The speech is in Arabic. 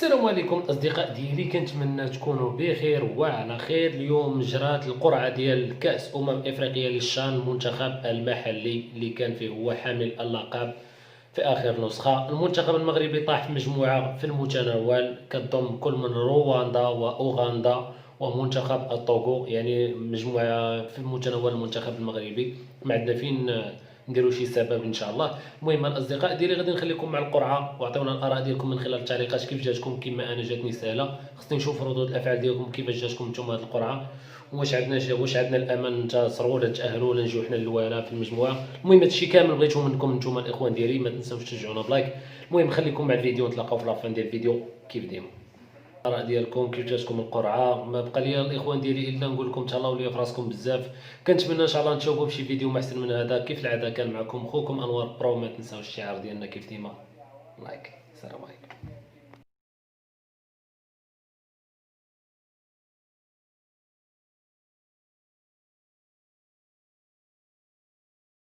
السلام عليكم اصدقاء ديالي، كنتمنى تكونوا بخير وعلى خير. اليوم جرات القرعه ديال كاس افريقيا للشان المنتخب المحلي اللي كان فيه هو حامل اللقب في اخر نسخه. المنتخب المغربي طاح في مجموعه في المتناول كتضم كل من رواندا واوغندا ومنتخب الطوغو، يعني مجموعه في المتناول المنتخب المغربي. ما عندنا فين نديروا شي سبب ان شاء الله. المهم الاصدقاء ديالي غادي نخليكم مع القرعه وعطيونا الاراء ديالكم من خلال التعليقات كيف جاتكم. كما انا جاتني سهله، خصني نشوف ردود الافعال ديالكم كيفاش جاتكم نتوما هذه القرعه. واش عندنا الامل ننتصروا ولا نتاهلوا ولا نجيو حنا الاولى في المجموعه. المهم هادشي كامل بغيتو منكم نتوما الاخوان ديالي، ما تنساوش تشجعونا بلايك. المهم خليكم مع الفيديو، نتلاقاو في لافان ديال الفيديو كيف ديما. الاراء ديالكم كيف جاتكم القرعه. ما بقى لي الاخوان ديالي الا نقول لكم تهلاو ليا في راسكم بزاف. كنتمنى ان شاء الله نتشوفوا بشي فيديو محسن من هذا. كيف العاده كان معكم خوكم انوار برو. ما تنساوش الشعار ديالنا كيف ديما، لايك. السلام عليكم.